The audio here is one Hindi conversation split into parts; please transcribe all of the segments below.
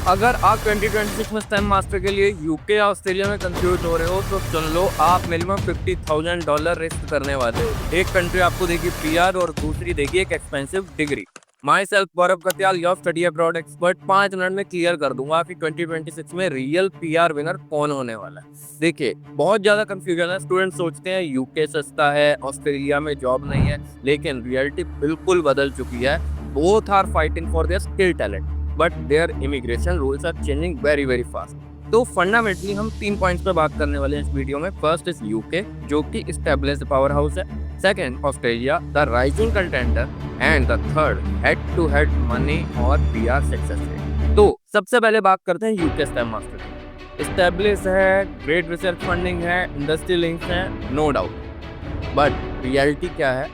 अगर आप 2026 में स्टेम मास्टर के लिए यूके या ऑस्ट्रेलिया में कंफ्यूज हो रहे हो तो सुन लो, आप मिनिमम $50,000 रिस्क करने वाले हो। एक कंट्री आपको देगी पीआर और दूसरी देगी एक expensive degree. My self Gaurav Katyal, your study abroad expert, 5 minute में क्लियर कर दूंगा कि 2026 में रियल पीआर विनर कौन होने वाला है। देखिए, बहुत ज्यादा कंफ्यूजन है। स्टूडेंट सोचते हैं यूके सस्ता है, ऑस्ट्रेलिया में जॉब नहीं है, लेकिन रियलिटी बिल्कुल बदल चुकी है। Both are fighting for their skill talent, but their immigration rules are changing very very fast. तो फंडामेंटली हम 3 पॉइंट्स पे बात करने वाले हैं इस वीडियो में। फर्स्ट इज यूके, जो कि एस्टैब्लिश्ड पावर हाउस है। Second, Australia, the rising contender. And the third, head to head money और पीआर सक्सेस रेट। तो सबसे पहले बात करते हैं यूके स्टेम मास्टर की। एस्टैब्लिश है, ग्रेट रिसर्च फंडिंग है, इंडस्ट्री लिंक्स है, नो डाउट। बट रियलिटी क्या है?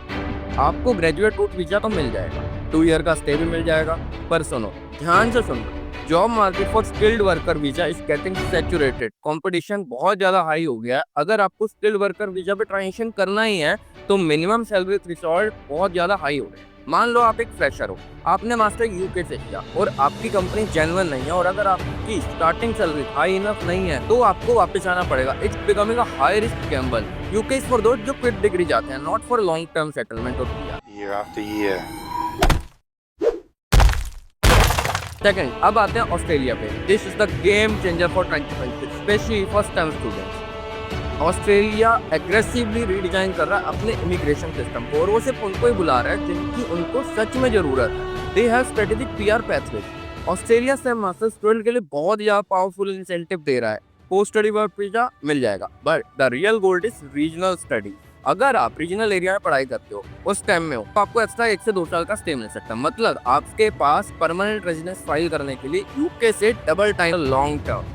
आपको ग्रेजुएट रूट वीजा तो मिल जाएगा, 2 ईयर का स्टे भी मिल जाएगा, पर सुनो, ध्यान से सुनो, job market for skilled worker visa is getting saturated. Competition बहुत ज्यादा हाई हो गया है। अगर आपको स्किल्ड वर्कर वीजा पे ट्रांजिशन करना ही है तो मिनिमम सैलरी थ्रेशोल्ड बहुत ज्यादा हाई हो गए। मान लो आप एक फ्रेशर हो, आपने मास्टर यूके से किया और आपकी कंपनी जेन्युइन नहीं है, और अगर आपकी स्टार्टिंग सैलरी हाई इनफ नहीं है तो आपको वापस आना पड़ेगा। It's becoming a high risk gamble. UK is for those जो क्विक डिग्री जाते हैं, not for long term settlement और PR. year after year. Second, अब आते हैं ऑस्ट्रेलिया पे। This is the game changer for 2026, specially first time students. Australia aggressively redesign कर रहा है अपने इमिग्रेशन सिस्टम को, और वो सिर्फ उनको ही बुला रहा है जिनकी उनको सच में जरूरत है। They have strategic PR pathway. Australia से मास्टर स्टूडेंट के लिए बहुत ज्यादा पावरफुल इंसेंटिव दे रहा है। पोस्ट स्टडी वर्क वीजा मिल जाएगा, but the real gold is regional study. अगर आप रीजनल एरिया में पढ़ाई करते हो, उस टाइम में हो, तो आपको एक्स्ट्रा 1 से 2 साल का स्टे मिल सकता है। मतलब आपके पास परमानेंट रेजिडेंस फाइल करने के लिए यूके से डबल टाइम लॉन्ग टर्म।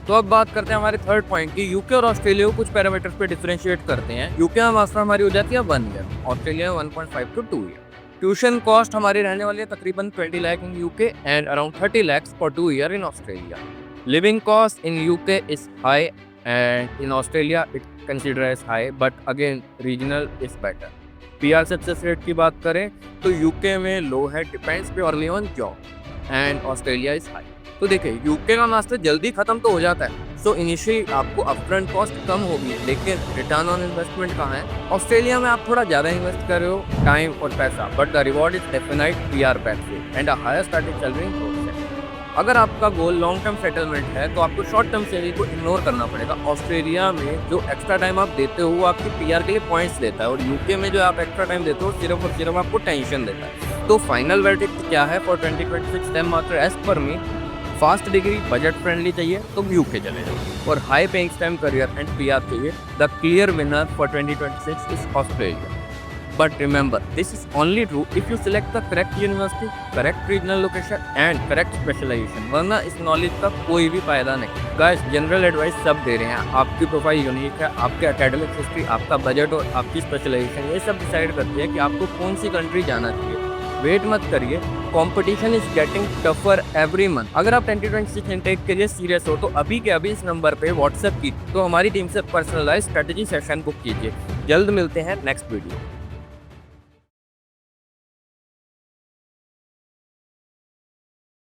तो अब बात करते हैं हमारे थर्ड पॉइंट की। यूके और ऑस्ट्रेलिया को कुछ पैरामीटर्स पे डिफरेंशिएट करते हैं। यूके में मास्टर हमारी हो जाती है 1 ईयर, ऑस्ट्रेलिया में 1.5 to 2 ईयर। ट्यूशन कॉस्ट हमारी रहने वाली है तकरीबन 20 lakh in UK and around 30 lakhs for 2 year in Australia. Living cost in UK is high and in Australia it considered as high, but again regional is better. PR success rate की बात करें तो यूके में लो है, depends purely on job, and Australia is high. तो देखिए, यूके का मास्टर जल्दी खत्म तो हो जाता है, सो इनिशियली आपको अपफ्रंट कॉस्ट कम होगी, लेकिन रिटर्न ऑन इन्वेस्टमेंट कहाँ है? ऑस्ट्रेलिया में आप थोड़ा ज़्यादा इन्वेस्ट कर रहे हो टाइम और पैसा, but the reward is definite PR pathway and a higher starting salary. अगर आपका गोल लॉन्ग टर्म सेटलमेंट है तो आपको शॉर्ट टर्म सैलरी को इग्नोर करना पड़ेगा। ऑस्ट्रेलिया में जो एक्स्ट्रा टाइम आप देते हो वो आपकी पीआर के लिए पॉइंट्स देता है, और यूके में जो आप एक्स्ट्रा टाइम देते हो सिर्फ और सिर्फ आपको टेंशन देता है। तो फाइनल वर्डिक्ट क्या है for 2026 stem master? As per me, fast degree, budget friendly चाहिए तो यूके चले जाओ, और high paying STEM career and PR चाहिए, the clear winner for 2026 is Australia. But remember, this is only true if you select the correct university, correct regional location and correct specialization. वरना इस नॉलेज का कोई भी फायदा नहीं। Guys, जनरल एडवाइस सब दे रहे हैं। आपकी प्रोफाइल यूनिक है, आपके एकेडमिक हिस्ट्री, आपका बजट और आपकी स्पेशलाइजेशन, ये सब डिसाइड करती है कि आपको कौन सी कंट्री जाना चाहिए। वेट मत करिए, competition is getting tougher every month. अगर आप 2026 इनटेक के लिए सीरियस हो तो अभी के अभी इस नंबर पे व्हाट्सएप की तो हमारी टीम से पर्सनलाइज स्ट्रेटेजी सेशन बुक कीजिए। जल्द मिलते हैं नेक्स्ट वीडियो।